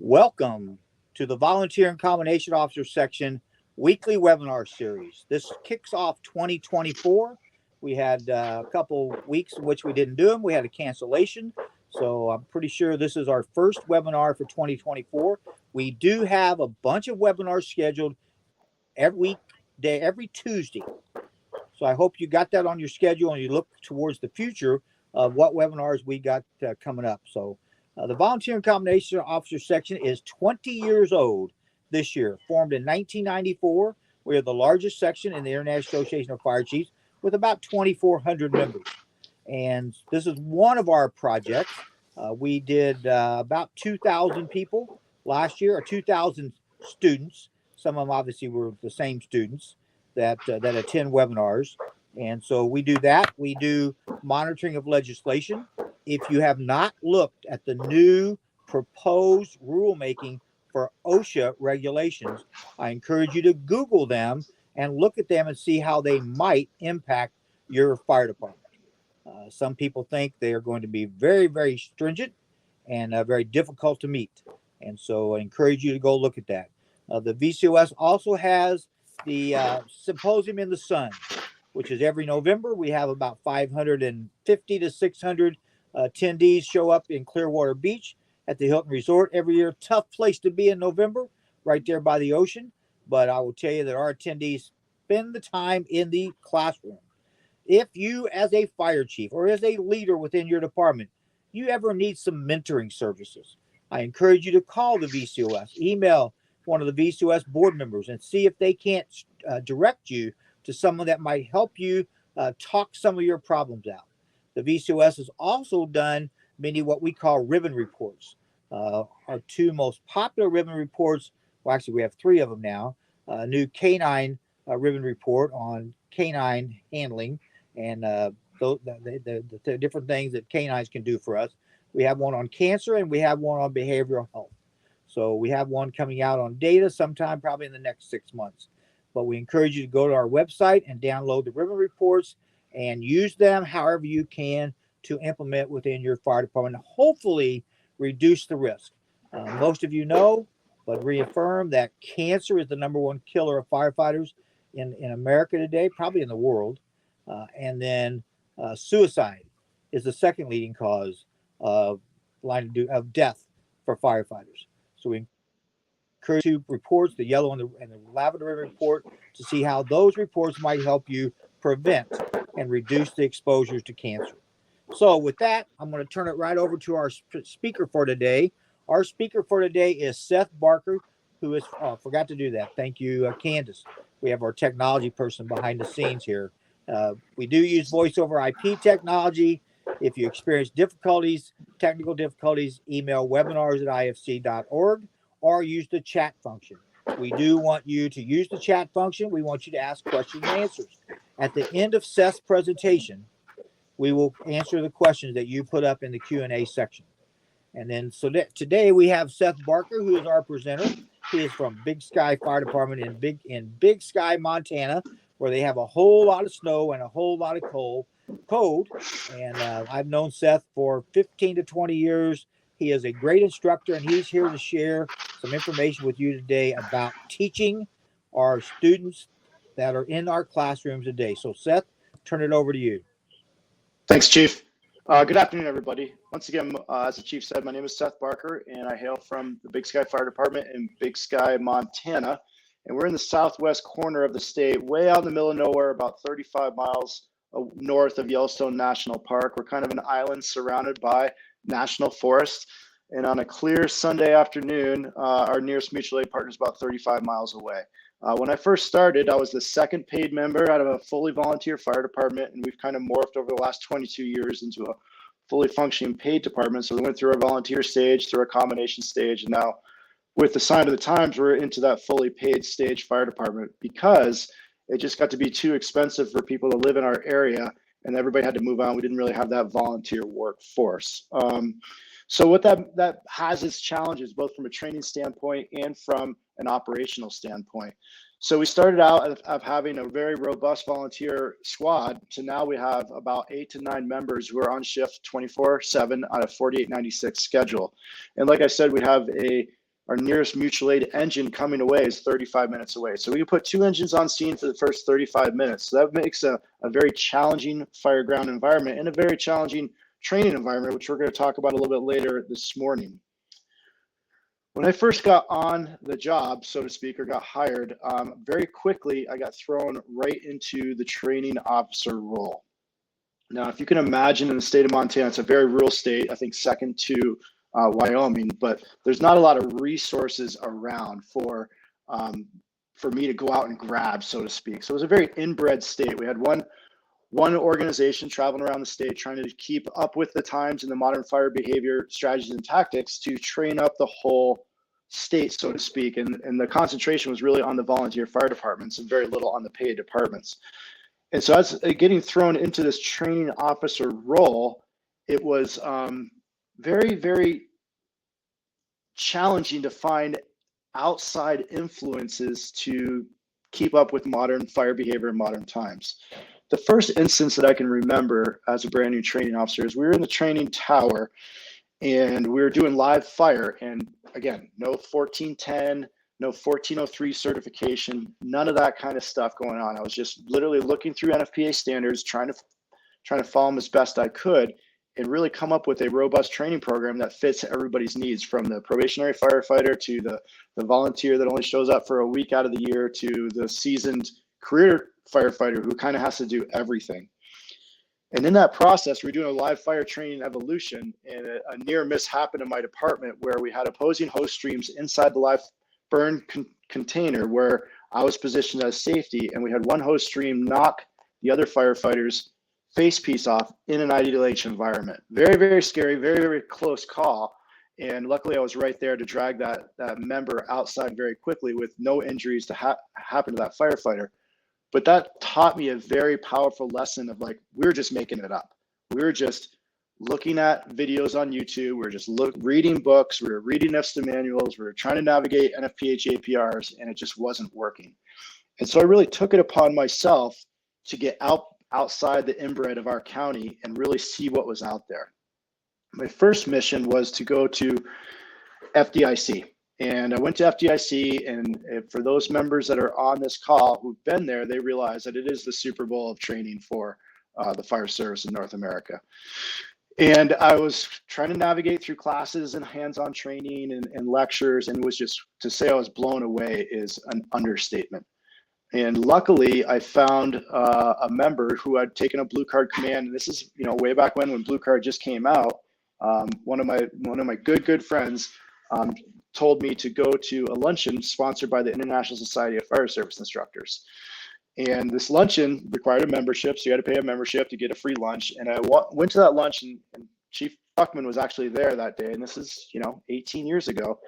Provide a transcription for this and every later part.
Welcome to the Volunteer and Combination Officer section weekly webinar series. This kicks off 2024. We had a couple weeks in which we didn't do them. We had a cancellation. So I'm pretty sure this is our first webinar for 2024. We do have a bunch of webinars scheduled every weekday, every Tuesday. So I hope you got that on your schedule and you look towards the future of what webinars we got coming up. So the Volunteer and Combination Officer section is 20 years old this year, formed in 1994. We are the largest section in the International Association of Fire Chiefs with about 2,400 members. And this is one of our projects. We did about 2,000 people last year, or 2,000 students. Some of them obviously were the same students that attend webinars. And so we do that. We do monitoring of legislation. If you have not looked at the new proposed rulemaking for OSHA regulations, I encourage you to Google them and look at them and see how they might impact your fire department. Some people think they are going to be very, very stringent and very difficult to meet. And so I encourage you to go look at that. The VCOS also has the Symposium in the Sun, which is every November. We have about 550 to 600 attendees show up in Clearwater Beach at the Hilton Resort every year. Tough place to be in November, right there by the ocean. But I will tell you that our attendees spend the time in the classroom. If you, as a fire chief or as a leader within your department, you ever need some mentoring services, I encourage you to call the VCOS, email one of the VCOS board members and see if they can't direct you to someone that might help you talk some of your problems out. The VCOS has also done many what we call ribbon reports. Our two most popular ribbon reports, well, actually we have three of them now, a new canine ribbon report on canine handling and the different things that canines can do for us. We have one on cancer and we have one on behavioral health. So we have one coming out on data sometime probably in the next 6 months. But we encourage you to go to our website and download the ribbon reports and use them however you can to implement within your fire department and hopefully reduce the risk. Most of you know, but reaffirm that cancer is the number one killer of firefighters in America today, probably in the world. And then suicide is the second leading cause of death for firefighters. So we encourage you reports, the yellow and the lavender report, to see how those reports might help you prevent and reduce the exposures to cancer. So with that, I'm going to turn it right over to our speaker for today. Our speaker for today is Seth Barker, who is, forgot to do that. Thank you, Candace. We have our technology person behind the scenes here. We do use voice over IP technology. If you experience technical difficulties, email webinars@ifc.org or use the chat function. We do want you to use the chat function. We want you to ask questions and answers. At the end of Seth's presentation, we will answer the questions that you put up in the Q&A section. And then today we have Seth Barker, who is our presenter. He is from Big Sky Fire Department in Big Sky, Montana, where they have a whole lot of snow and a whole lot of cold. And I've known Seth for 15 to 20 years. He is a great instructor, and he's here to share some information with you today about teaching our students that are in our classrooms today. So Seth, turn it over to you. Thanks, Chief. Good afternoon, everybody. Once again, as the Chief said, my name is Seth Barker, and I hail from the Big Sky Fire Department in Big Sky, Montana. And we're in the southwest corner of the state, way out in the middle of nowhere, about 35 miles north of Yellowstone National Park. We're kind of an island surrounded by national forest. And on a clear Sunday afternoon, our nearest mutual aid partner is about 35 miles away. When I first started, I was the second paid member out of a fully volunteer fire department, and we've kind of morphed over the last 22 years into a fully functioning paid department. So we went through our volunteer stage, through our combination stage, and now with the sign of the times, we're into that fully paid stage fire department because it just got to be too expensive for people to live in our area, and everybody had to move on. We didn't really have that volunteer workforce. So what that has its challenges, both from a training standpoint and from an operational standpoint. So we started out of having a very robust volunteer squad to now we have about 8 to 9 members who are on shift 24/7 on a 4896 schedule. And like I said, we have a our nearest mutual aid engine coming away is 35 minutes away. So we can put 2 engines on scene for the first 35 minutes. So that makes a very challenging fire ground environment and a very challenging training environment, which we're going to talk about a little bit later this morning. When I first got on the job, so to speak, or got hired, very quickly I got thrown right into the training officer role. Now, if you can imagine, in the state of Montana, it's a very rural state, I think second to Wyoming, but there's not a lot of resources around for me to go out and grab, so to speak. So it was a very inbred state. We had one organization traveling around the state trying to keep up with the times and the modern fire behavior strategies and tactics to train up the whole state, so to speak. And the concentration was really on the volunteer fire departments and very little on the paid departments. And so as getting thrown into this training officer role, it was very, very challenging to find outside influences to keep up with modern fire behavior in modern times. The first instance that I can remember as a brand new training officer is we were in the training tower and we were doing live fire. And again, no 1410, no 1403 certification, none of that kind of stuff going on. I was just literally looking through NFPA standards, trying to follow them as best I could and really come up with a robust training program that fits everybody's needs, from the probationary firefighter to the volunteer that only shows up for a week out of the year to the seasoned career firefighter who kind of has to do everything. And in that process, we're doing a live fire training evolution, and a near miss happened in my department where we had opposing host streams inside the live burn container where I was positioned as safety, and we had one host stream knock the other firefighter's face piece off in an IDLH environment. Very, very scary, very, very close call. And luckily I was right there to drag that member outside very quickly with no injuries to happen to that firefighter. But that taught me a very powerful lesson of, like, we were just making it up. We were just looking at videos on YouTube. We were just reading books. We were reading NIFSTA manuals. We were trying to navigate NFPH APRs, and it just wasn't working. And so I really took it upon myself to get outside the inbred of our county and really see what was out there. My first mission was to go to FDIC. And I went to FDIC, and for those members that are on this call who've been there, they realize that it is the Super Bowl of training for the fire service in North America. And I was trying to navigate through classes and hands-on training and lectures, and it was just, to say I was blown away is an understatement. And luckily, I found a member who had taken a Blue Card command. And this is, way back when Blue Card just came out. One of my good friends told me to go to a luncheon sponsored by the International Society of Fire Service Instructors. And this luncheon required a membership, so you had to pay a membership to get a free lunch. And I went to that lunch, and Chief Buckman was actually there that day. And this is, 18 years ago.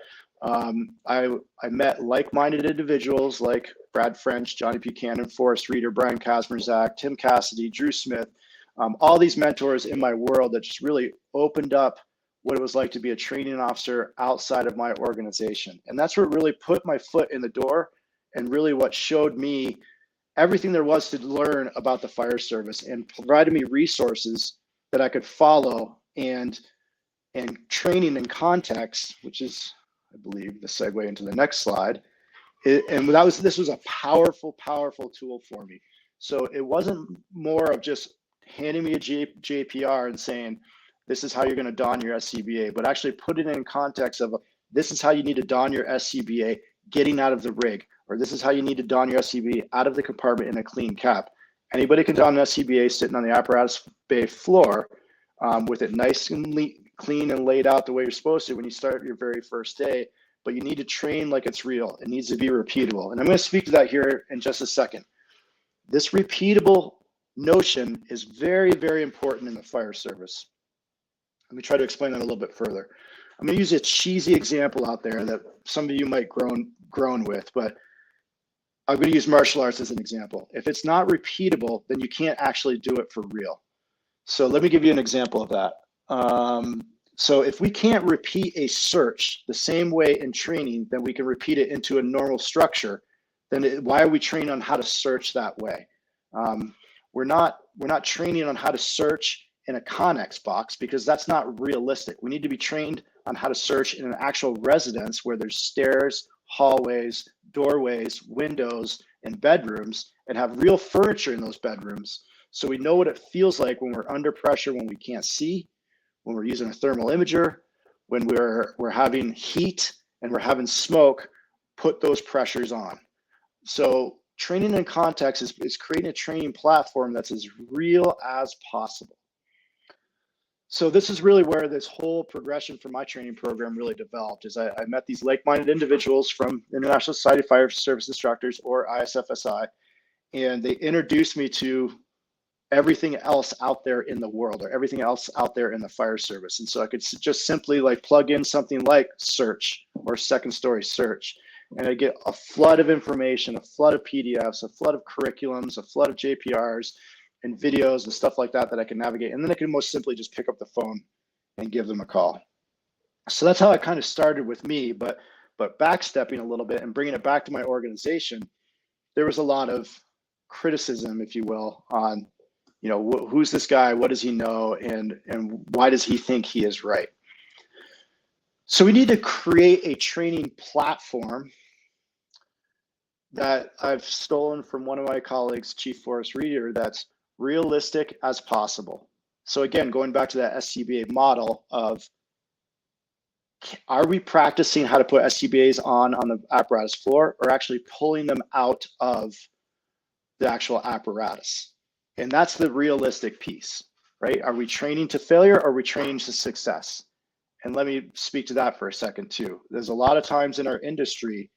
I met like-minded individuals like Brad French, Johnny Buchanan, Forrest Reeder, Brian Kazmerzak, Tim Cassidy, Drew Smith, all these mentors in my world that just really opened up what it was like to be a training officer outside of my organization. And that's what really put my foot in the door, and really what showed me everything there was to learn about the fire service, and provided me resources that I could follow and training in context, which is, I believe, the segue into the next slide. This was a powerful tool for me. So it wasn't more of just handing me a JPR and saying, this is how you're going to don your SCBA, but actually put it in context of, this is how you need to don your SCBA getting out of the rig, or this is how you need to don your SCBA out of the compartment in a clean cap. Anybody can don an SCBA sitting on the apparatus bay floor with it nice and clean and laid out the way you're supposed to when you start your very first day, but you need to train like it's real. It needs to be repeatable. And I'm going to speak to that here in just a second. This repeatable notion is very, very important in the fire service. Let me try to explain that a little bit further. I'm going to use a cheesy example out there that some of you might groan with, but I'm going to use martial arts as an example. If it's not repeatable, then you can't actually do it for real. So let me give you an example of that. So if we can't repeat a search the same way in training, then we can repeat it into a normal structure. Then why are we training on how to search that way? We're not training on how to search in a Connex box because that's not realistic. We need to be trained on how to search in an actual residence where there's stairs, hallways, doorways, windows, and bedrooms, and have real furniture in those bedrooms. So we know what it feels like when we're under pressure, when we can't see, when we're using a thermal imager, when we're having heat and we're having smoke, put those pressures on. So training in context is creating a training platform that's as real as possible. So this is really where this whole progression for my training program really developed. Is I met these like-minded individuals from the International Society of Fire Service Instructors, or ISFSI, and they introduced me to everything else out there in the world, or everything else out there in the fire service. And so I could just simply like plug in something like search or second story search, and I get a flood of information, a flood of PDFs, a flood of curriculums, a flood of JPRs and videos and stuff like that that I can navigate. And then I can most simply just pick up the phone and give them a call. So that's how it kind of started with me, but backstepping a little bit and bringing it back to my organization, there was a lot of criticism, if you will, on, you know, who's this guy? What does he know? And why does he think he is right? So we need to create a training platform that I've stolen from one of my colleagues, Chief Forrest Reeder, that's realistic as possible. So again, going back to that SCBA model of, are we practicing how to put SCBAs on the apparatus floor, or actually pulling them out of the actual apparatus? And that's the realistic piece, right? Are we training to failure, or are we training to success? And let me speak to that for a second too. There's a lot of times in our industry,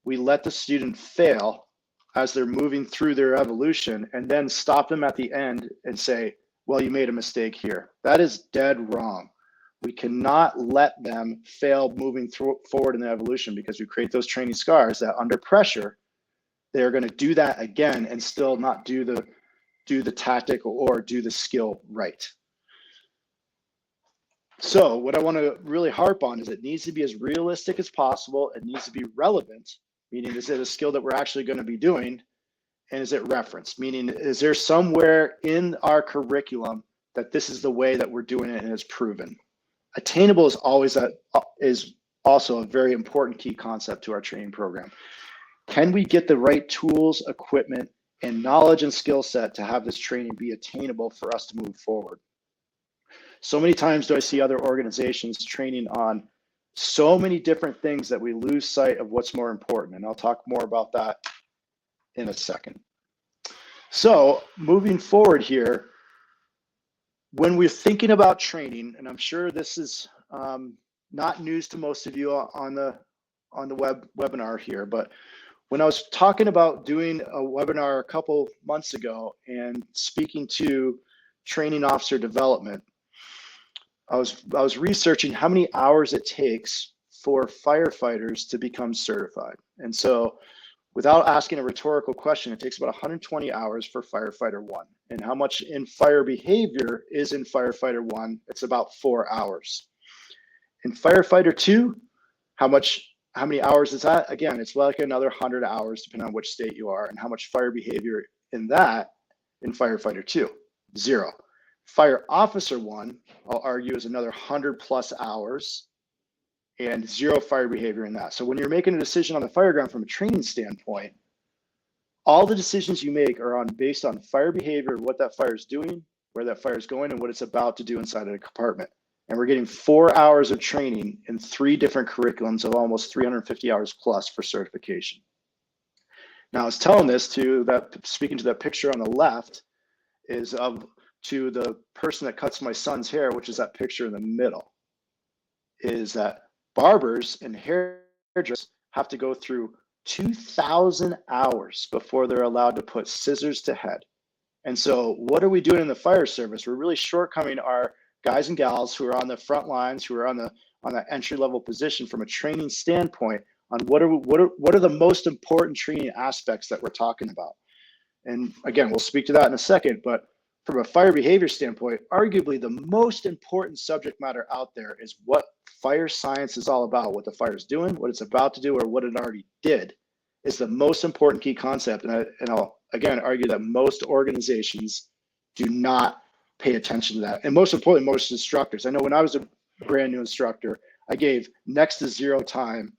we let the student fail as they're moving through their evolution and then stop them at the end and say, well, you made a mistake here. That is dead wrong. We cannot let them fail moving forward in the evolution, because we create those training scars that under pressure, they're going to do that again and still not do the tactic or do the skill right. So what I want to really harp on is it needs to be as realistic as possible. It needs to be relevant, meaning is it a skill that we're actually going to be doing? And is it referenced? Meaning, is there somewhere in our curriculum that this is the way that we're doing it and it's proven? Attainable is also a very important key concept to our training program. Can we get the right tools, equipment, and knowledge and skill set to have this training be attainable for us to move forward? So many times do I see other organizations training on so many different things that we lose sight of what's more important. And I'll talk more about that in a second. So moving forward here, when we're thinking about training, and I'm sure this is not news to most of you on the webinar here, but when I was talking about doing a webinar a couple months ago and speaking to training officer development, I was researching how many hours it takes for firefighters to become certified. And so without asking a rhetorical question, it takes about 120 hours for firefighter 1. And how much in fire behavior is in firefighter 1? It's about 4 hours. In firefighter 2, how many hours is that? Again, it's like another 100 hours depending on which state you are. And how much fire behavior in that in firefighter 2? 0. Fire officer 1, I'll argue, is another 100+ hours and 0 fire behavior in that. So when you're making a decision on the fire ground from a training standpoint, all the decisions you make are based on fire behavior, what that fire is doing, where that fire is going, and what it's about to do inside of the compartment. And we're getting 4 hours of training in 3 different curriculums of almost 350 hours plus for certification. Now, I was telling this speaking to that picture on the left, is to the person that cuts my son's hair, which is that picture in the middle, is that barbers and hairdressers have to go through 2,000 hours before they're allowed to put scissors to head. And so what are we doing in the fire service? We're really shortcoming our guys and gals who are on the front lines, who are on that entry-level position from a training standpoint on what are the most important training aspects that we're talking about. And again, we'll speak to that in a second, but from a fire behavior standpoint, arguably the most important subject matter out there is what fire science is all about, what the fire is doing, what it's about to do, or what it already did is the most important key concept. And I'll again argue that most organizations do not pay attention to that. And most importantly, most instructors, I know when I was a brand new instructor, I gave next to zero time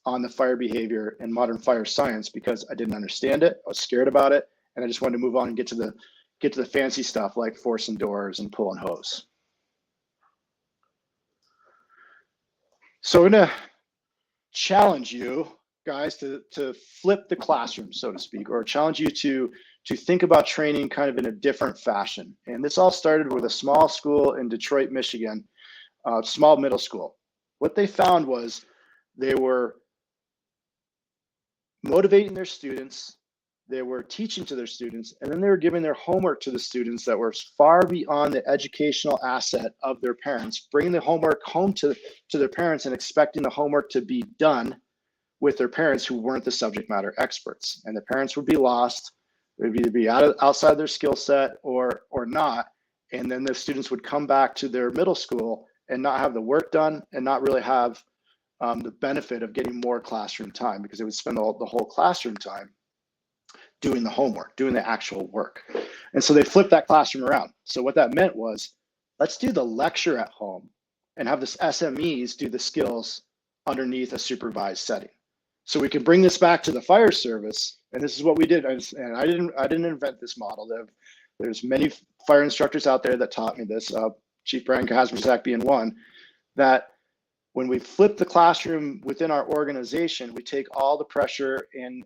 on the fire behavior and modern fire science because I didn't understand it. I was scared about it, and I just wanted to move on and get to the fancy stuff like forcing doors and pulling hose. So we're gonna challenge you guys to flip the classroom, so to speak, or challenge you to think about training kind of in a different fashion. And this all started with a small school in Detroit, Michigan, small middle school. What they found was they were motivating their students, they were teaching to their students, and then they were giving their homework to the students that were far beyond the educational asset of their parents, bringing the homework home to their parents and expecting the homework to be done with their parents who weren't the subject matter experts. And the parents would be lost. They would either be outside their skill set or not. And then the students would come back to their middle school and not have the work done and not really have the benefit of getting more classroom time, because they would spend the whole classroom time doing the homework, doing the actual work. And so they flipped that classroom around. So what that meant was, let's do the lecture at home and have this SMEs do the skills underneath a supervised setting. So we can bring this back to the fire service. And this is what we did. And I didn't invent this model. There's many fire instructors out there that taught me this, Chief Brian Kazmierzak being one, that when we flip the classroom within our organization, we take all the pressure and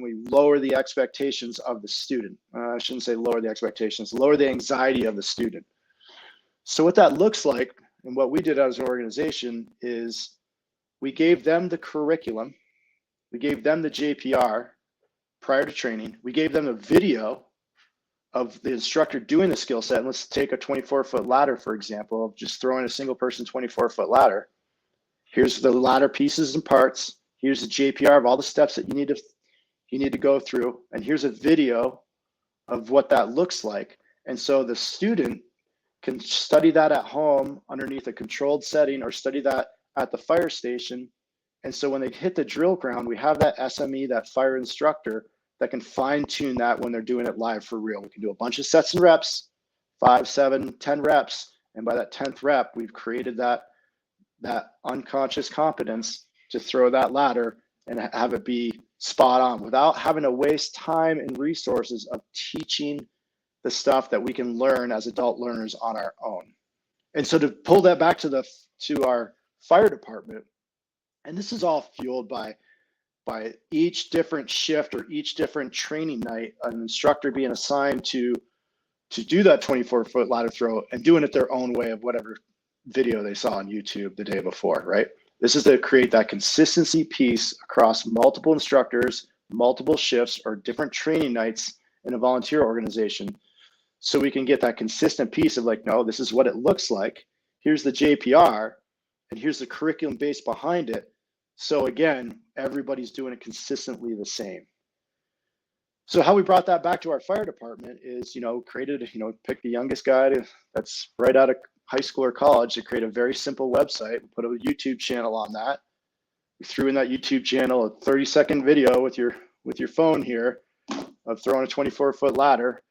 we lower the expectations of the student. I shouldn't say lower the expectations, lower the anxiety of the student. So what that looks like, and what we did as an organization, is we gave them the curriculum, we gave them the JPR prior to training, we gave them a video of the instructor doing the skill set. And let's take a 24-foot ladder, for example, of just throwing a single person 24-foot ladder. Here's the ladder pieces and parts. Here's the JPR of all the steps that you need to go through. And here's a video of what that looks like. And so the student can study that at home underneath a controlled setting, or study that at the fire station. And so when they hit the drill ground, we have that SME, that fire instructor, that can fine tune that when they're doing it live for real. We can do a bunch of sets and reps, 5, 7, 10 reps. And by that 10th rep, we've created that unconscious competence to throw that ladder and have it be spot on without having to waste time and resources of teaching the stuff that we can learn as adult learners on our own. And so to pull that back to our fire department, and this is all fueled by each different shift or each different training night, an instructor being assigned to do that 24-foot ladder throw and doing it their own way of whatever video they saw on YouTube the day before, right? This is to create that consistency piece across multiple instructors, multiple shifts, or different training nights in a volunteer organization. So we can get that consistent piece of like, no, this is what it looks like. Here's the JPR, and here's the curriculum base behind it. So again, everybody's doing it consistently the same. So how we brought that back to our fire department is, created, pick the youngest guy that's right out of high school or college to create a very simple website, put a YouTube channel on that. We threw in that YouTube channel a 30-second video with your phone here of throwing a 24-foot ladder,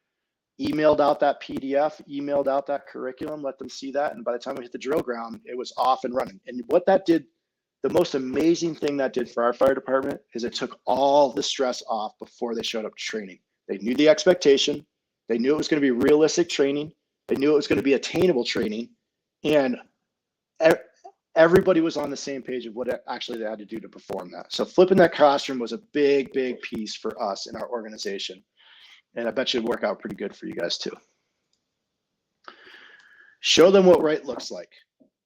emailed out that PDF, emailed out that curriculum, let them see that. And by the time we hit the drill ground, it was off and running. And what that did, the most amazing thing that did for our fire department is it took all the stress off before they showed up to training. They knew the expectation. They knew it was going to be realistic training. They knew it was going to be attainable training, and everybody was on the same page of what actually they had to do to perform that. So flipping that classroom was a big, big piece for us in our organization. And I bet you it'd work out pretty good for you guys too. Show them what right looks like.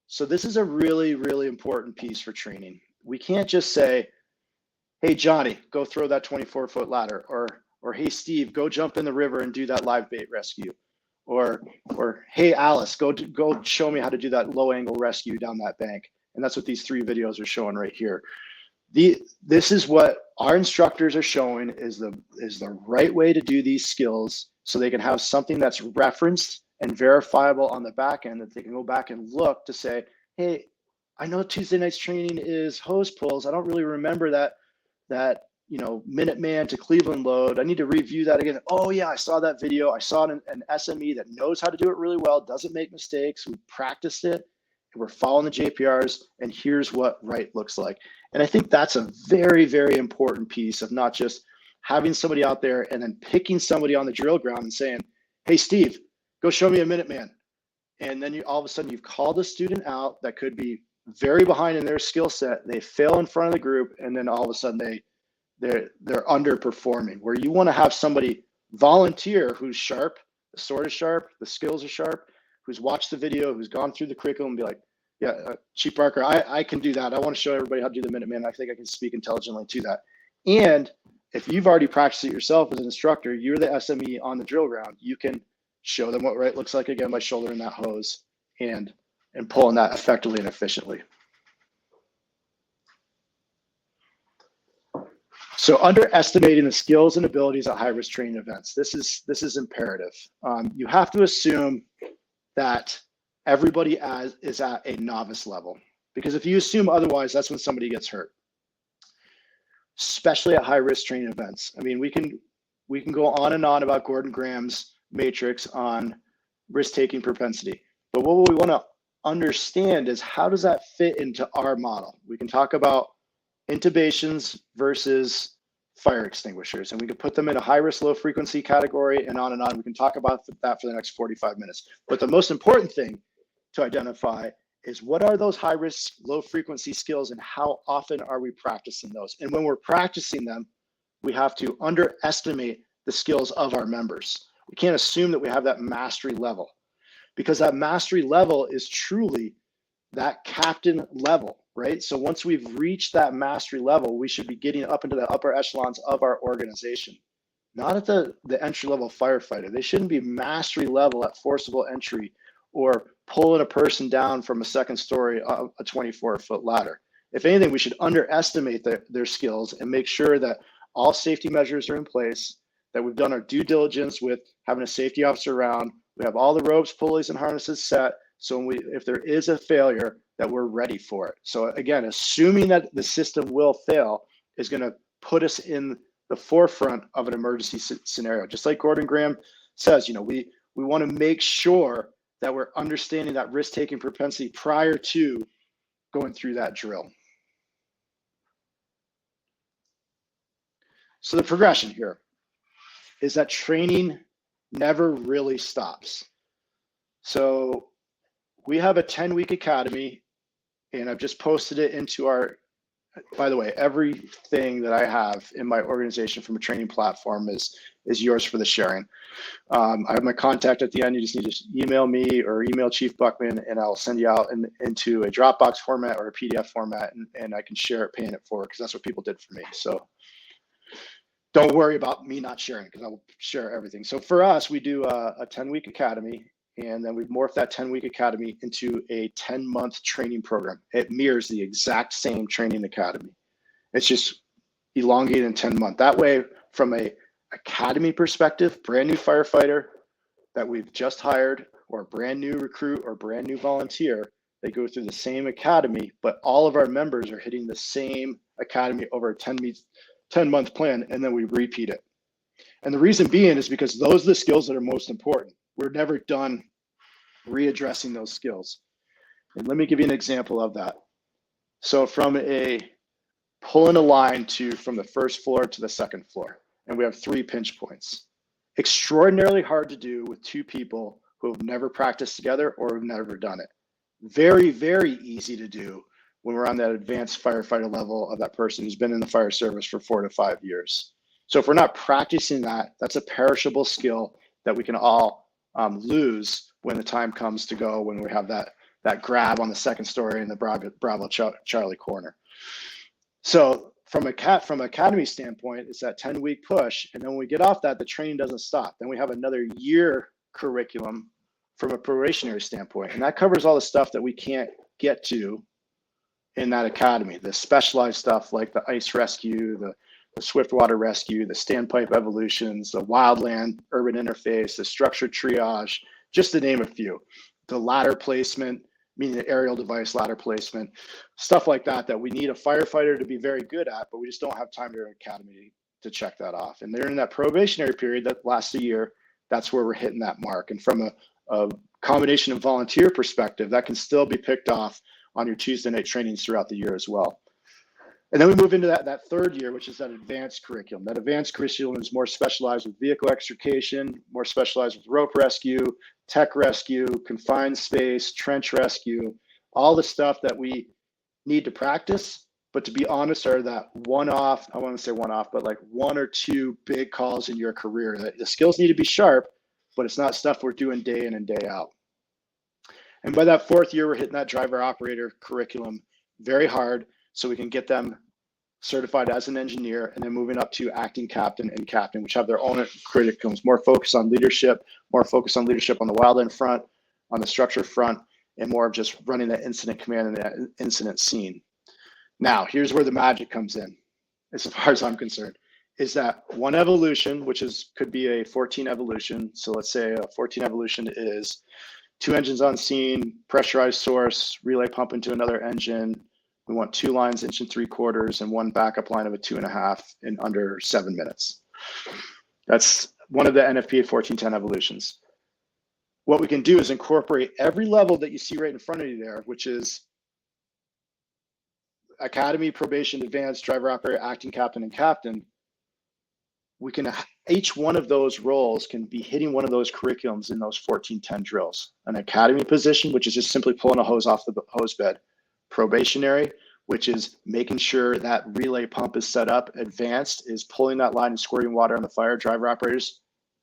So this is a really, really important piece for training. We can't just say, hey, Johnny, go throw that 24-foot ladder, or hey, Steve, go jump in the river and do that live bait rescue. Or hey, Alice, go show me how to do that low angle rescue down that bank. And that's what these 3 videos are showing right here. This is what our instructors are showing is the right way to do these skills, so they can have something that's referenced and verifiable on the back end that they can go back and look to say, hey, I know Tuesday night's training is hose pulls. I don't really remember that Minuteman to Cleveland load. I need to review that again. Oh yeah, I saw that video. I saw an SME that knows how to do it really well, doesn't make mistakes. We practiced it, and we're following the JPRs, and here's what right looks like. And I think that's a very, very important piece of not just having somebody out there and then picking somebody on the drill ground and saying, hey, Steve, go show me a Minuteman. And then all of a sudden you've called a student out that could be very behind in their skill set. They fail in front of the group, and then all of a sudden they're underperforming. Where you want to have somebody volunteer who's sharp, the sword is sharp, the skills are sharp, who's watched the video, who's gone through the curriculum, and be like, yeah, Chief Barker, I can do that. I want to show everybody how to do the Minuteman. I think I can speak intelligently to that. And if you've already practiced it yourself as an instructor, you're the SME on the drill ground. You can show them what right looks like again by shouldering that hose and pulling that effectively and efficiently. So underestimating the skills and abilities at high-risk training events. This is imperative. You have to assume that everybody is at a novice level, because if you assume otherwise, that's when somebody gets hurt, especially at high-risk training events. I mean, we can go on and on about Gordon Graham's matrix on risk-taking propensity, but what we want to understand is, how does that fit into our model? We can talk about intubations versus fire extinguishers, and we can put them in a high risk, low frequency category, and on and on. We can talk about that for the next 45 minutes. But the most important thing to identify is, what are those high risk, low frequency skills, and how often are we practicing those? And when we're practicing them, we have to underestimate the skills of our members. We can't assume that we have that mastery level, because that mastery level is truly that captain level, right? So once we've reached that mastery level, we should be getting up into the upper echelons of our organization, not at the entry level firefighter. They shouldn't be mastery level at forcible entry or pulling a person down from a second story of a 24-foot ladder. If anything, we should underestimate their skills and make sure that all safety measures are in place, that we've done our due diligence with having a safety officer around, we have all the ropes, pulleys, and harnesses set, so if there is a failure, that we're ready for it. So again, assuming that the system will fail is going to put us in the forefront of an emergency scenario. Just like Gordon Graham says, we want to make sure that we're understanding that risk-taking propensity prior to going through that drill. So the progression here is that training never really stops. So we have a 10-week academy, and I've just posted it into our, by the way, everything that I have in my organization from a training platform is yours for the sharing. I have my contact at the end. You just need to email me or email Chief Buckman, and I'll send you out into a Dropbox format or a PDF format, and I can share it, paying it forward, because that's what people did for me. So don't worry about me not sharing, because I will share everything. So for us, we do a 10-week academy, and then we've morphed that 10-week academy into a 10-month training program. It mirrors the exact same training academy. It's just elongated in 10 months. That way, from a academy perspective, brand new firefighter that we've just hired, or a brand new recruit or brand new volunteer, they go through the same academy, but all of our members are hitting the same academy over a 10-month plan, and then we repeat it. And the reason being is because those are the skills that are most important. We're never done readdressing those skills. And let me give you an example of that. So from pulling a line from the first floor to the second floor, and we have 3 pinch points. Extraordinarily hard to do with 2 people who have never practiced together or have never done it. Very, very easy to do when we're on that advanced firefighter level of that person who's been in the fire service for 4 to 5 years. So if we're not practicing that, that's a perishable skill that we can all lose when the time comes to go, when we have that grab on the second story in the Bravo Charlie corner. So from academy standpoint, it's that 10-week push, and then when we get off that, the training doesn't stop. Then we have another year curriculum from a probationary standpoint, and that covers all the stuff that we can't get to in that academy, the specialized stuff like the ice rescue, the swift water rescue, the standpipe evolutions, the wildland urban interface, the structured triage, just to name a few. The ladder placement, meaning the aerial device, ladder placement, stuff like that, that we need a firefighter to be very good at, but we just don't have time during academy to check that off. And they're in that probationary period that lasts a year. That's where we're hitting that mark. And from a combination of volunteer perspective, that can still be picked off on your Tuesday night trainings throughout the year as well. And then we move into that third year, which is that advanced curriculum. That advanced curriculum is more specialized with vehicle extrication, more specialized with rope rescue, tech rescue, confined space, trench rescue, all the stuff that we need to practice, but to be honest, are that one-off, I want to say one-off, but like one or two big calls in your career. That the skills need to be sharp, but it's not stuff we're doing day in and day out. And by that fourth year, we're hitting that driver operator curriculum very hard, so we can get them certified as an engineer, and then moving up to acting captain and captain, which have their own curriculums, more focus on leadership on the wildland front, on the structure front, and more of just running that incident command and that incident scene. Now, here's where the magic comes in, as far as I'm concerned, is that one evolution, which could be a 14 evolution. So let's say a 14 evolution is 2 engines on scene, pressurized source, relay pump into another engine. We want 2 lines, 1 3/4, and 1 backup line of a 2.5 in under 7 minutes. That's one of the NFPA 1410 evolutions. What we can do is incorporate every level that you see right in front of you there, which is academy, probation, advanced, driver operator, acting captain, and captain. We can, each one of those roles can be hitting one of those curriculums in those 1410 drills. An academy position, which is just simply pulling a hose off the hose bed. Probationary, which is making sure that relay pump is set up. Advanced is pulling that line and squirting water on the fire. Driver operators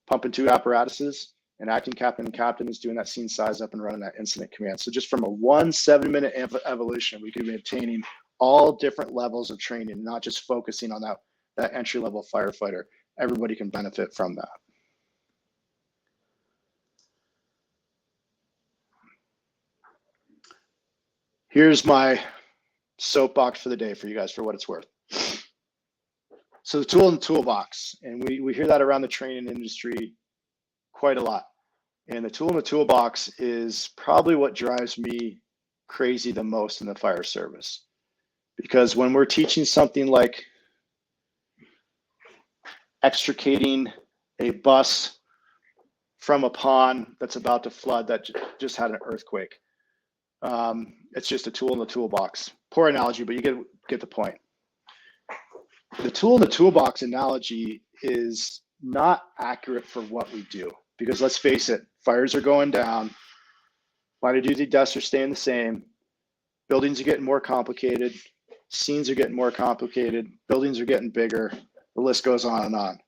pumping 2 apparatuses, and acting captain and captain is doing that scene size up and running that incident command. So just from a 1 7-minute evolution, we could be obtaining all different levels of training, not just focusing on that entry-level firefighter. Everybody can benefit from that. Here's my soapbox for the day for you guys, for what it's worth. So the tool in the toolbox, and we hear that around the training industry quite a lot. And the tool in the toolbox is probably what drives me crazy the most in the fire service. Because when we're teaching something like extricating a bus from a pond that's about to flood, that just had an earthquake, it's just a tool in the toolbox. Poor analogy, but you get the point. The tool in the toolbox analogy is not accurate for what we do, because let's face it, fires are going down, line of duty deaths are staying the same, buildings are getting more complicated, scenes are getting more complicated, buildings are getting bigger, the list goes on and on.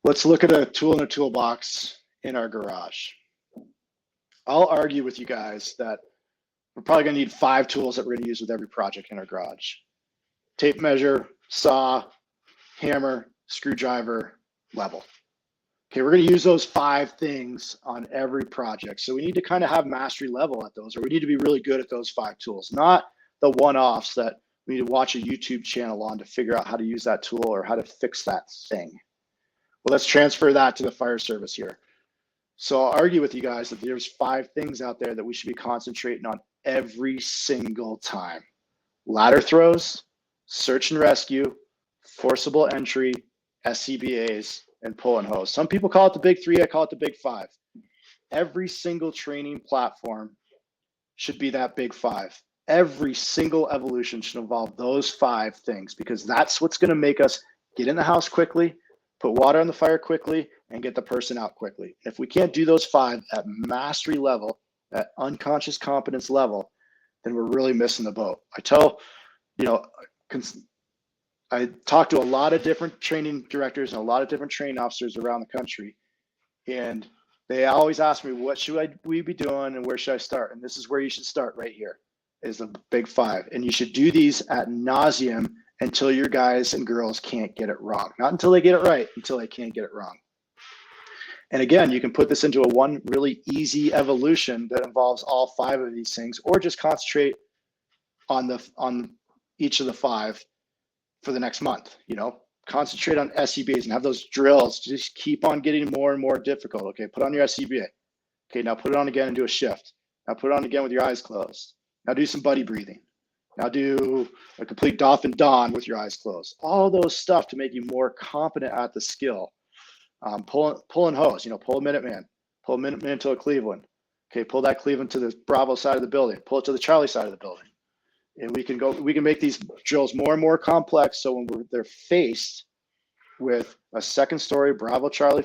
Let's look at a tool in a toolbox in our garage. I'll argue with you guys that we're probably going to need 5 tools that we're going to use with every project in our garage. Tape measure, saw, hammer, screwdriver, level. Okay, we're going to use those 5 things on every project. So we need to kind of have mastery level at those, or we need to be really good at those 5 tools, not the one-offs that we need to watch a YouTube channel on to figure out how to use that tool or how to fix that thing. Well, let's transfer that to the fire service here. So I'll argue with you guys that there's 5 things out there that we should be concentrating on every single time. Ladder throws, search and rescue, forcible entry, SCBAs, and pull and hose. Some people call it the big 3, I call it the big 5. Every single training platform should be that big 5. Every single evolution should involve those 5 things, because that's what's going to make us get in the house quickly, put water on the fire quickly, and get the person out quickly. If we can't do those 5 at mastery level, at unconscious competence level, then we're really missing the boat. I talk to a lot of different training directors and a lot of different training officers around the country, and they always ask me, what should we be doing and where should I start? And this is where you should start, right here, is the big 5. And you should do these ad nauseum until your guys and girls can't get it wrong. Not until they get it right, until they can't get it wrong. And again, you can put this into one really easy evolution that involves all 5 of these things, or just concentrate on each of the 5 for the next month. Concentrate on SCBAs and have those drills. Just keep on getting more and more difficult. Okay, put on your SCBA. Okay, now put it on again and do a shift. Now put it on again with your eyes closed. Now do some buddy breathing. Now do a complete dolphin dawn with your eyes closed. All those stuff to make you more competent at the skill. Pull and hose, pull a Minuteman, pull a Minuteman to a Cleveland. Okay, pull that Cleveland to the Bravo side of the building, pull it to the Charlie side of the building. And we can make these drills more and more complex. So when they're faced with a second story Bravo Charlie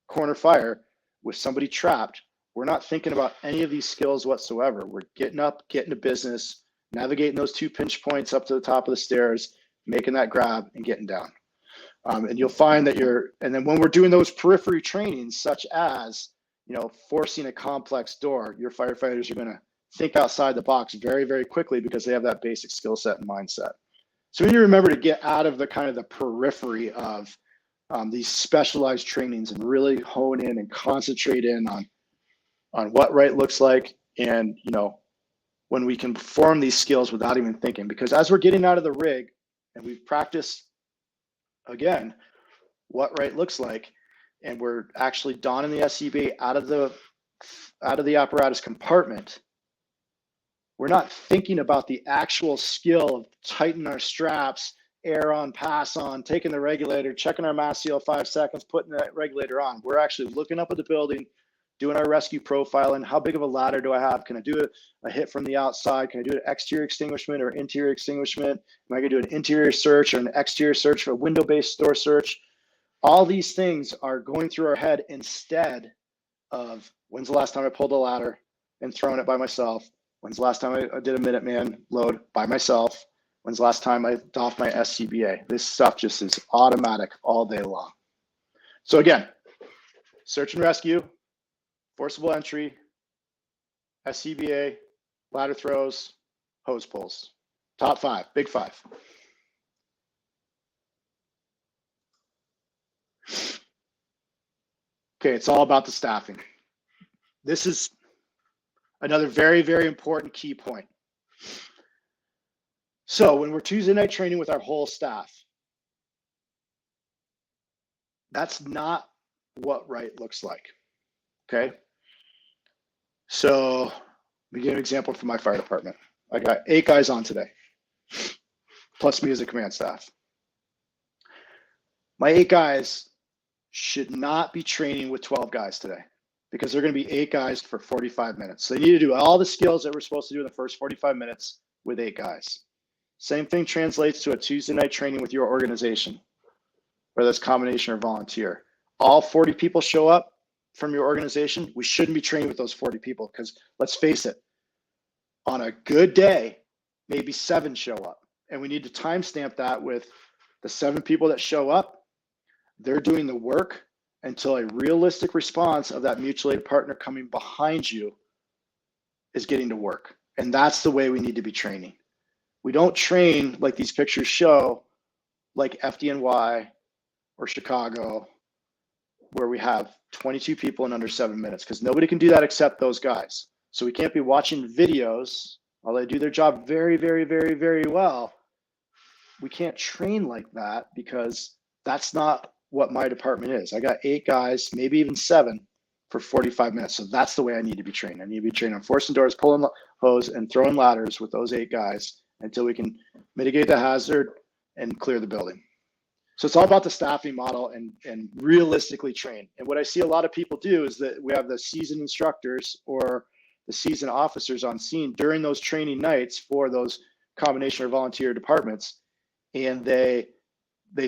corner fire with somebody trapped, we're not thinking about any of these skills whatsoever. We're getting up, getting to business, navigating those 2 pinch points up to the top of the stairs, making that grab and getting down. And you'll find that and then when we're doing those periphery trainings, such as, forcing a complex door, your firefighters are going to think outside the box very, very quickly because they have that basic skill set and mindset. So we need to remember to get out of the kind of the periphery of these specialized trainings and really hone in and concentrate in on what right looks like, and when we can perform these skills without even thinking. Because as we're getting out of the rig and we've practiced again what right looks like, and we're actually donning the SCBA out of the apparatus compartment, we're not thinking about the actual skill of tightening our straps, air on, pass on, taking the regulator, checking our mass seal 5 seconds, putting that regulator on. We're actually looking up at the building, doing our rescue profiling. How big of a ladder do I have? Can I do a hit from the outside? Can I do an exterior extinguishment or interior extinguishment? Am I going to do an interior search or an exterior search for a window-based door search? All these things are going through our head instead of when's the last time I pulled a ladder and thrown it by myself? When's the last time I did a Minuteman load by myself? When's the last time I doffed my SCBA? This stuff just is automatic all day long. So again, search and rescue, forcible entry, SCBA, ladder throws, hose pulls. Top 5, big 5. Okay, it's all about the staffing. This is another very, very important key point. So when we're Tuesday night training with our whole staff, that's not what right looks like, okay? So let me give an example from my fire department. I got 8 guys on today, plus me as a command staff. My 8 guys should not be training with 12 guys today because they're going to be 8 guys for 45 minutes. So they need to do all the skills that we're supposed to do in the first 45 minutes with 8 guys. Same thing translates to a Tuesday night training with your organization, whether it's combination or volunteer. All 40 people show up from your organization. We shouldn't be training with those 40 people because let's face it, on a good day, maybe 7 show up. And we need to timestamp that with the 7 people that show up. They're doing the work until a realistic response of that mutual aid partner coming behind you is getting to work. And that's the way we need to be training. We don't train like these pictures show, like FDNY or Chicago, where we have 22 people in under 7 minutes, because nobody can do that except those guys. So we can't be watching videos, although they do their job very, very, very, very well. We can't train like that because that's not what my department is. I got 8 guys, maybe even 7 for 45 minutes. So that's the way I need to be trained. I need to be trained on forcing doors, pulling hose, and throwing ladders with those 8 guys until we can mitigate the hazard and clear the building. So it's all about the staffing model and realistically train. And what I see a lot of people do is that we have the seasoned instructors or the seasoned officers on scene during those training nights for those combination or volunteer departments. And they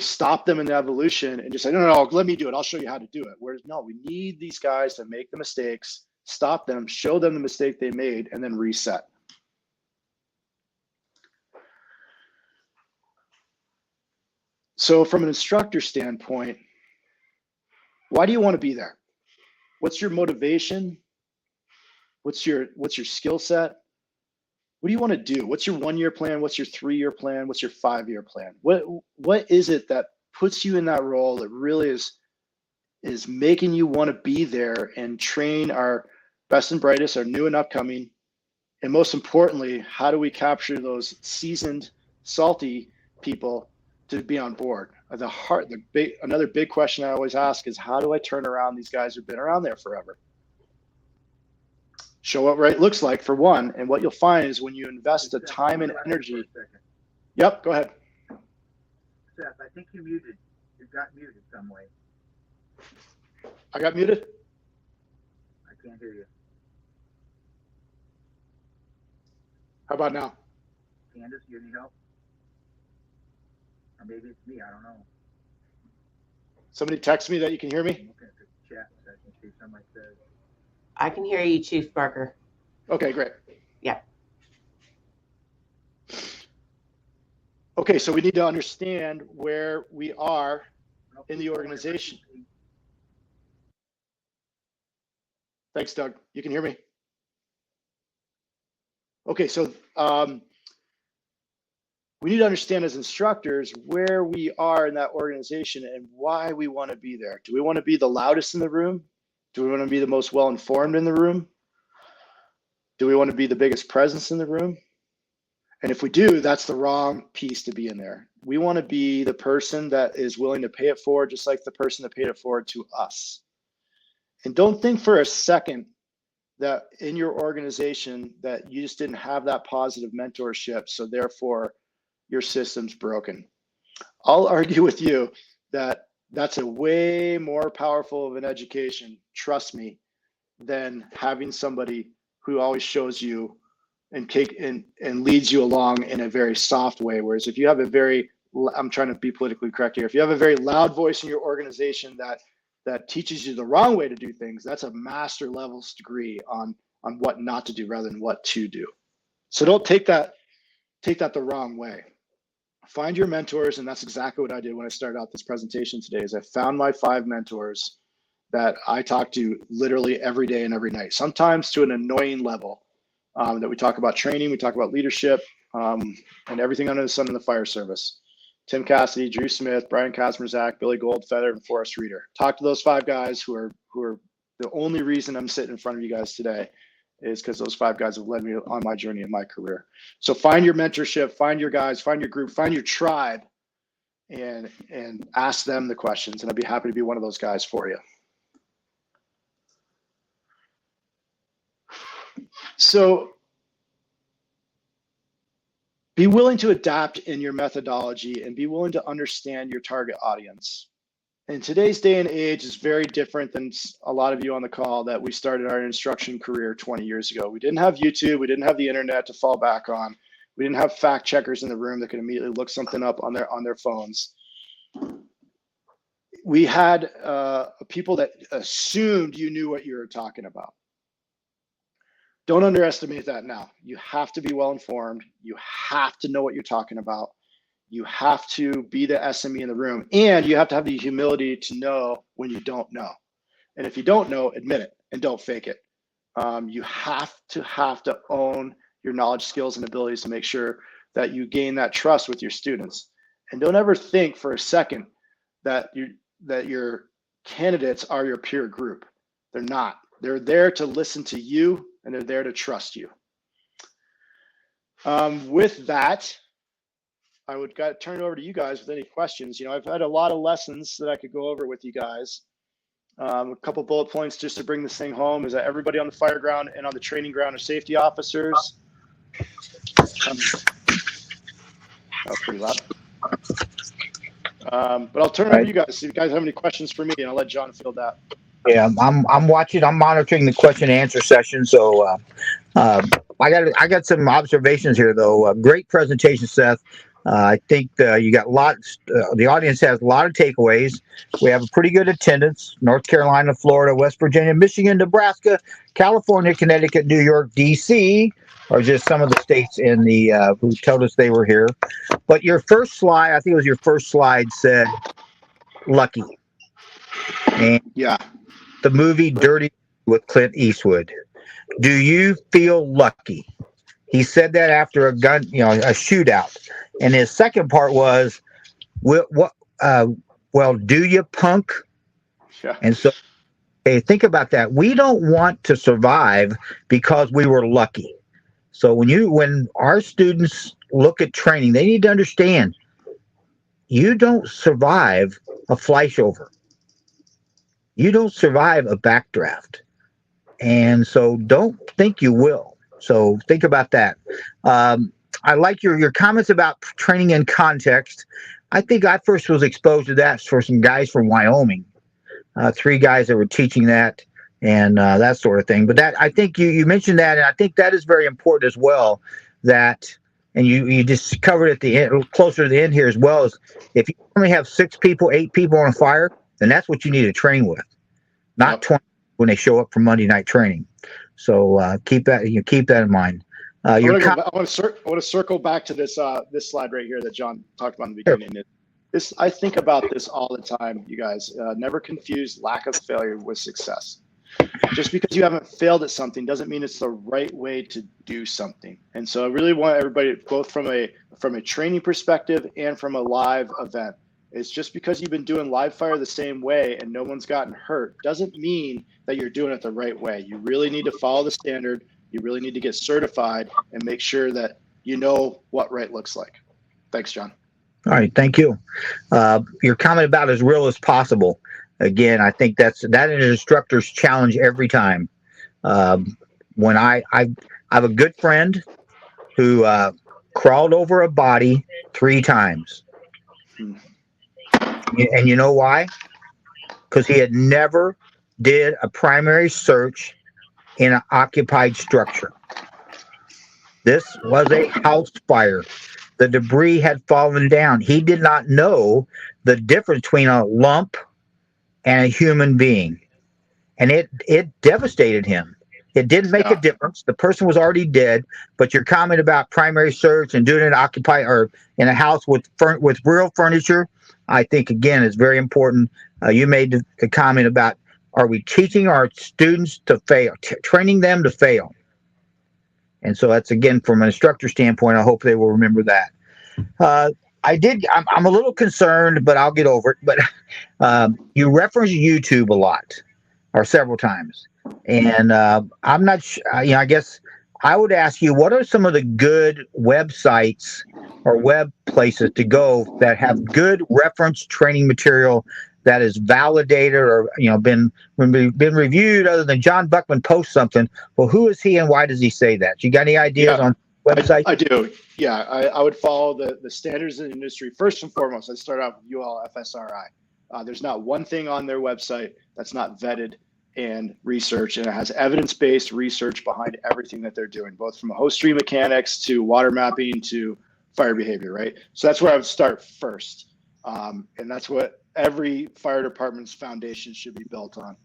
stop them in the evolution and just say, no, let me do it. I'll show you how to do it. Whereas no, we need these guys to make the mistakes, stop them, show them the mistake they made, and then reset. So from an instructor standpoint, why do you want to be there? What's your motivation? What's your skill set? What do you want to do? What's your 1-year plan? What's your 3-year plan? What's your 5-year plan? What is it that puts you in that role that really is making you want to be there and train our best and brightest, our new and upcoming? And most importantly, how do we capture those seasoned, salty people to be on board? Another big question I always ask is, how do I turn around these guys who've been around there forever? show what right looks like for one. And what you'll find is when you invest the time and energy. Yep, go ahead. Seth, I think you muted. You got muted some way. I got muted? I can't hear you. How about now? Candace, you need help? Or maybe it's me, I don't know. Somebody text me that you can hear me? I'm looking at the chat so I can see somebody says. I can hear you, Chief Barker. Okay, great. Yeah. Okay, so we need to understand where we are in the organization. Thanks, Doug. You can hear me? Okay, so we need to understand as instructors where we are in that organization and why we want to be there. Do we want to be the loudest in the room? Do we want to be the most well-informed in the room? Do we want to be the biggest presence in the room? And if we do, that's the wrong piece to be in there. We want to be the person that is willing to pay it forward, just like the person that paid it forward to us. And don't think for a second that in your organization that you just didn't have that positive mentorship, so therefore your system's broken. I'll argue with you that that's a way more powerful of an education, trust me, than having somebody who always shows you and leads you along in a very soft way. Whereas if you have a very, I'm trying to be politically correct here, if you have a very loud voice in your organization that teaches you the wrong way to do things, that's a master levels degree on what not to do rather than what to do. So don't take that the wrong way. Find your mentors, and that's exactly what I did when I started out this presentation today. Is I found my 5 mentors that I talk to literally every day and every night, sometimes to an annoying level. That we talk about training, we talk about leadership, and everything under the sun in the fire service. Tim Cassidy, Drew Smith, Brian Kazmerzak, Billy Goldfeather, and Forrest Reeder. Talk to those 5 guys who are the only reason I'm sitting in front of you guys today is because those 5 guys have led me on my journey in my career. So find your mentorship, find your guys, find your group, find your tribe, and ask them the questions. And I'd be happy to be one of those guys for you. So be willing to adapt in your methodology and be willing to understand your target audience. In today's day and age is very different than a lot of you on the call that we started our instruction career 20 years ago. We didn't have YouTube. We didn't have the internet to fall back on. We didn't have fact checkers in the room that could immediately look something up on their phones. We had people that assumed you knew what you were talking about. Don't underestimate that now. You have to be well informed. You have to know what you're talking about. You have to be the SME in the room, and you have to have the humility to know when you don't know. And if you don't know, admit it and don't fake it. You have to own your knowledge, skills, and abilities to make sure that you gain that trust with your students. And don't ever think for a second that your candidates are your peer group. They're not. They're there to listen to you, and they're there to trust you. With that, I would turn it over to you guys with any questions. You know, I've had a lot of lessons that I could go over with you guys. A couple bullet points just to bring this thing home is that everybody on the fire ground and on the training ground are safety officers. That was pretty loud. But I'll turn it over to you guys. See if you guys have any questions for me, and I'll let John field that. Yeah, I'm watching. I'm monitoring the question and answer session. So I got some observations here, though. Great presentation, Seth. I think you got lots. The audience has a lot of takeaways. We have a pretty good attendance. North Carolina, Florida, West Virginia, Michigan, Nebraska, California, Connecticut, New York, D.C. are just some of the states in the who told us they were here. But your first slide, I think it was your first slide, said lucky. And yeah, the movie Dirty with Clint Eastwood. Do you feel lucky? He said that after a shootout. And his second part was, well, do you, punk? Yeah. And so, hey, think about that. We don't want to survive because we were lucky. So when our students look at training, they need to understand you don't survive a flashover. You don't survive a backdraft. And so don't think you will. So think about that. I like your comments about training in context. I think I first was exposed to that for some guys from Wyoming, 3 guys that were teaching that and that sort of thing. But that I think you mentioned that, and I think that is very important as well. That and you just covered at the end, closer to the end here as well. Is if you only have 6 people, 8 people on a fire, then that's what you need to train with, not Yep. 20 when they show up for Monday night training. So keep that in mind. I Your want to com- I want to circle back to this this slide right here that John talked about in the Sure. beginning. This I think about this all the time, you guys. Never confuse lack of failure with success. Just because you haven't failed at something doesn't mean it's the right way to do something. And so I really want everybody, both from a training perspective and from a live event, it's just because you've been doing live fire the same way and no one's gotten hurt doesn't mean that you're doing it the right way. You really need to follow the standard. You really need to get certified and make sure that you know what right looks like. Thanks, John. All right, thank you. Your comment about as real as possible. Again, I think that an instructor's challenge every time. When I have a good friend who crawled over a body 3 times, and you know why? Because he had never did a primary search in an occupied structure. This was a house fire. The debris had fallen down. He did not know the difference between a lump and a human being. And it devastated him. It didn't make a difference. The person was already dead. But your comment about primary search and doing it occupied or in a house with real furniture, I think, again, is very important. You made the comment about, are we teaching our students to fail, training them to fail? And so that's, again, from an instructor standpoint, I hope they will remember that. I'm a little concerned, but I'll get over it. But you reference YouTube a lot, or several times. And I'm not sure, I guess I would ask you, what are some of the good websites or web places to go that have good reference training material that is validated or been reviewed, other than John Buckman posts something? Well, who is he and why does he say that? You got any ideas on websites? I do. Yeah, I would follow the standards in the industry. First and foremost, I'd start out with UL FSRI. There's not one thing on their website that's not vetted and research, and it has evidence-based research behind everything that they're doing, both from host stream mechanics to water mapping to fire behavior, right? So that's where I would start first. And that's what every fire department's foundation should be built on.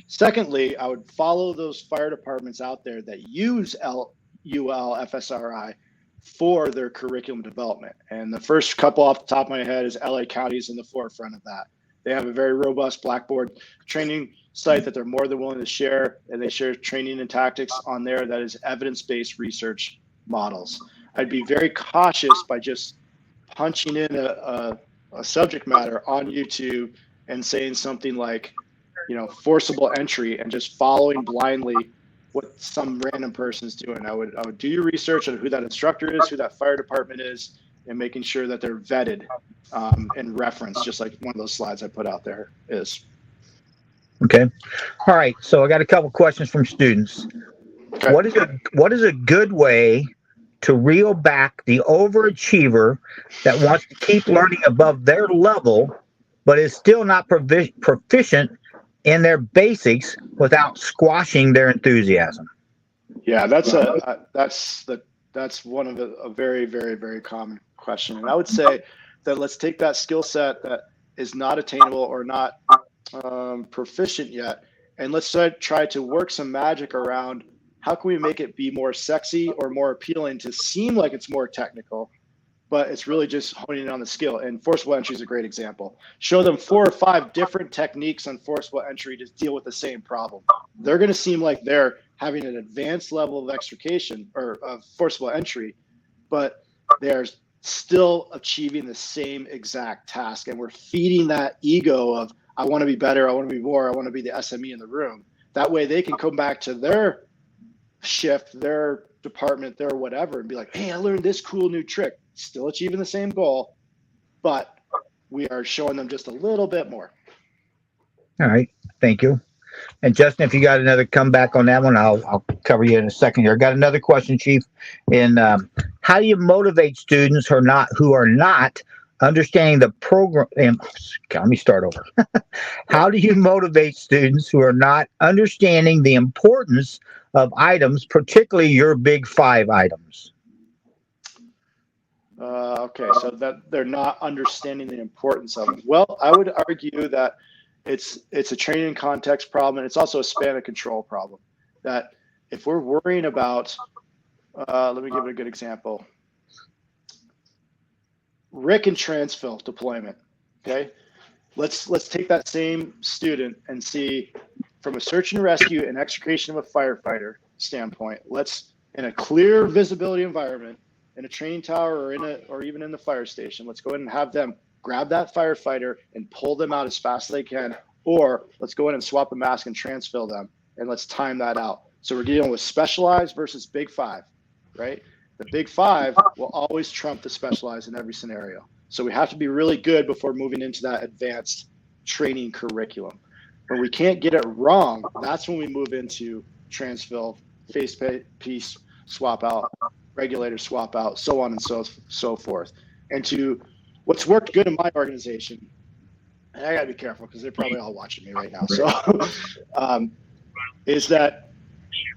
Secondly, I would follow those fire departments out there that use UL FSRI for their curriculum development. And the first couple off the top of my head is LA County's in the forefront of that. They have a very robust Blackboard training site that they're more than willing to share, and they share training and tactics on there that is evidence-based research models. I'd be very cautious by just punching in a subject matter on YouTube and saying something like, forcible entry, and just following blindly what some random person's doing. I would do your research on who that instructor is, who that fire department is, and making sure that they're vetted and referenced, just like one of those slides I put out there is. Okay. All right. So I got a couple questions from students. Okay. What is a good way to reel back the overachiever that wants to keep learning above their level, but is still not proficient in their basics without squashing their enthusiasm? Yeah, that's one of a very, very, very common question. And I would say that let's take that skill set that is not attainable or not proficient yet, and let's try to work some magic around how can we make it be more sexy or more appealing to seem like it's more technical, but it's really just honing in on the skill. And forcible entry is a great example. Show them 4 or 5 different techniques on forcible entry to deal with the same problem. They're going to seem like they're having an advanced level of extrication or of forcible entry, but they're still achieving the same exact task. And we're feeding that ego of, I want to be better, I want to be more, I want to be the SME in the room. That way they can come back to their shift, their department, their whatever, and be like, hey, I learned this cool new trick. Still achieving the same goal, but we are showing them just a little bit more. All right. Thank you. And Justin, if you got another comeback on that one, I'll cover you in a second here. Got another question, Chief. In how do you motivate students who are not understanding the program? Let me start over. How do you motivate students who are not understanding the importance of items, particularly your big 5 items? Okay, so that they're not understanding the importance of it. Well, I would argue that it's a training context problem, and it's also a span of control problem. That if we're worrying about, let me give it a good example. Rick and transfill deployment. Okay, let's take that same student and see from a search and rescue and extrication of a firefighter standpoint. Let's, in a clear visibility environment, in a training tower or even in the fire station, let's go in and have them grab that firefighter and pull them out as fast as they can, or let's go in and swap a mask and transfill them, and let's time that out. So we're dealing with specialized versus big 5, right? The big 5 will always trump the specialized in every scenario. So we have to be really good before moving into that advanced training curriculum. When we can't get it wrong, that's when we move into transfill, face piece, swap out, regulator swap out, so on and so forth. And to what's worked good in my organization, and I gotta be careful because they're probably all watching me right now. So is that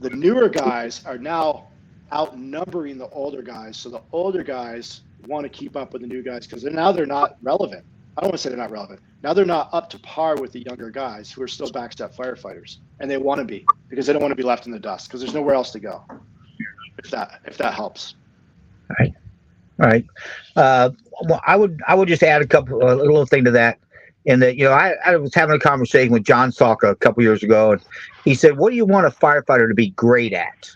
the newer guys are now outnumbering the older guys. So the older guys want to keep up with the new guys because now they're not relevant. I don't want to say they're not relevant. Now they're not up to par with the younger guys who are still backstep firefighters, and they want to be because they don't want to be left in the dust because there's nowhere else to go. If that helps. All right. Well, I would just add a little thing to that. In that, I was having a conversation with John Salka a couple years ago, and he said, "What do you want a firefighter to be great at?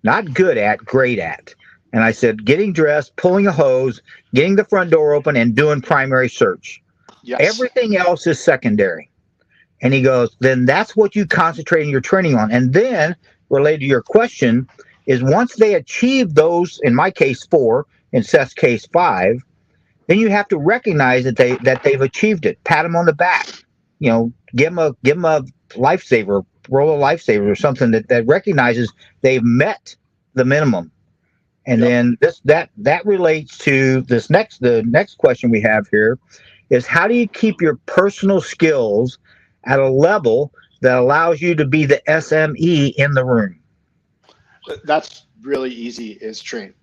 Not good at, great at." And I said, "Getting dressed, pulling a hose, getting the front door open, and doing primary search. Yes. Everything else is secondary." And he goes, "Then that's what you concentrate in your training on." And then, related to your question, is once they achieve those, in my case 4, in Seth's case 5, then you have to recognize that they've achieved it. Pat them on the back, give them a lifesaver, roll a lifesaver or something that recognizes they've met the minimum. And then that relates to the next question we have here is how do you keep your personal skills at a level that allows you to be the SME in the room? That's really easy, is train.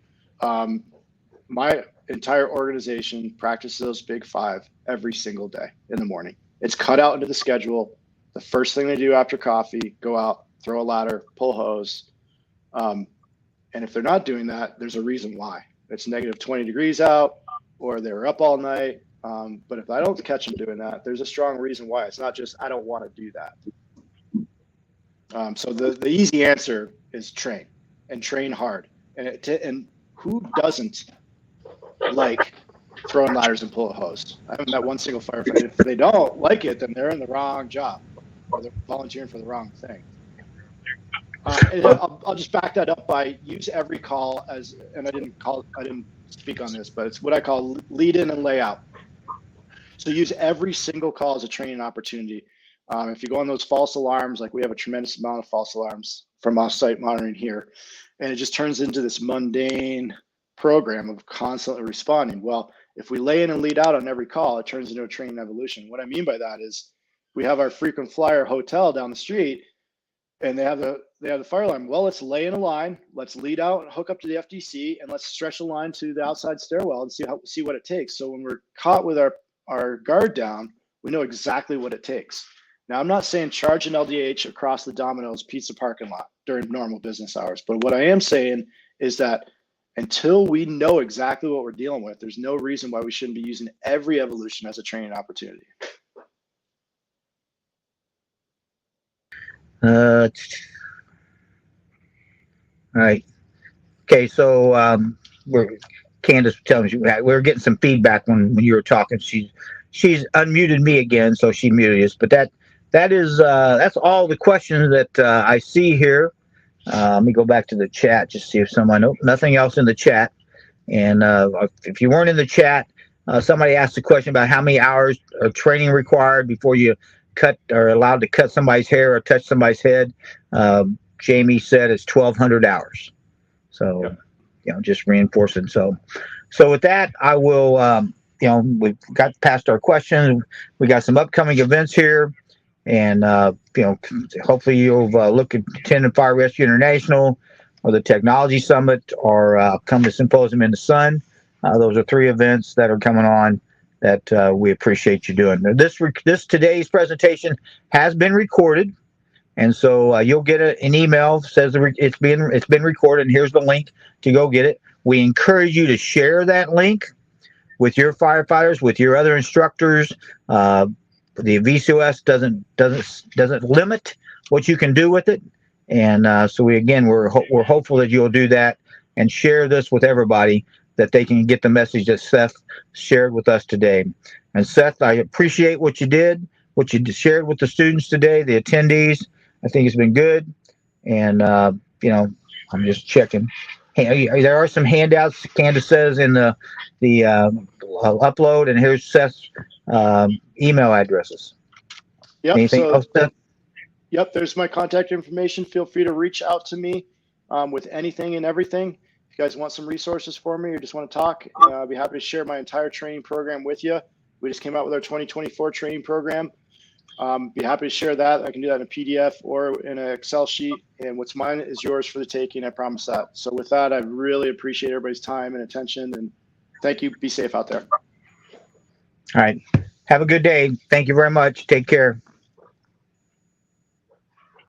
My entire organization practices those big 5 every single day in the morning. It's cut out into the schedule. The first thing they do after coffee, go out, throw a ladder, pull hose. And if they're not doing that, there's a reason why. It's negative 20 degrees out, or they were up all night. But if I don't catch them doing that, there's a strong reason why. It's not just, I don't want to do that. So the easy answer is train, and train hard. And who doesn't like throwing ladders and pull a hose? I haven't met one single firefighter. If they don't like it, then they're in the wrong job, or they're volunteering for the wrong thing. I'll just back that up by use every call as, and I didn't speak on this, but it's what I call lead in and layout. So use every single call as a training opportunity. If you go on those false alarms, like we have a tremendous amount of false alarms from off-site monitoring here, and it just turns into this mundane program of constantly responding. Well, if we lay in and lead out on every call, it turns into a training evolution. What I mean by that is we have our frequent flyer hotel down the street, and they have the fire alarm. Well, let's lay in a line, let's lead out, hook up to the FDC, and let's stretch a line to the outside stairwell and see what it takes. So when we're caught with our guard down, we know exactly what it takes. Now, I'm not saying charge an LDH across the Domino's pizza parking lot during normal business hours, but what I am saying is that until we know exactly what we're dealing with, there's no reason why we shouldn't be using every evolution as a training opportunity. All right. Okay, so Candace was telling me we were getting some feedback when you were talking. She's unmuted me again, so she muted us. But that's all the questions that I see here. Let me go back to the chat just see if nothing else in the chat. And if you weren't in the chat, somebody asked a question about how many hours of training required before you cut or allowed to cut somebody's hair or touch somebody's head, Jamie said it's 1,200 hours. So, Yep. Just reinforcing. So with that, I will, we've got past our questions. We got some upcoming events here. And, hopefully you'll look at attending Fire Rescue International or the Technology Summit or come to Symposium in the Sun. Those are 3 events that are coming on that we appreciate you doing. Now, this today's presentation has been recorded. And so you'll get an email that says it's been recorded, and here's the link to go get it. We encourage you to share that link with your firefighters, with your other instructors. The VCOS doesn't limit what you can do with it, and so we're hopeful that you'll do that and share this with everybody, that they can get the message that Seth shared with us today. And Seth, I appreciate what you did, what you shared with the students today, the attendees. I think it's been good, and I'm just checking. Hey, there are some handouts Candace says in the upload, and here's Seth's email addresses. Yep. Anything else, Seth? Yep. There's my contact information. Feel free to reach out to me with anything and everything. If you guys want some resources for me or just want to talk, I'll be happy to share my entire training program with you. We just came out with our 2024 training program. Be happy to share that. I can do that in a PDF or in an Excel sheet, and what's mine is yours for the taking. I promise that. So with that, I really appreciate everybody's time and attention, and thank you. Be safe out there. All right. Have a good day. Thank you very much. Take care.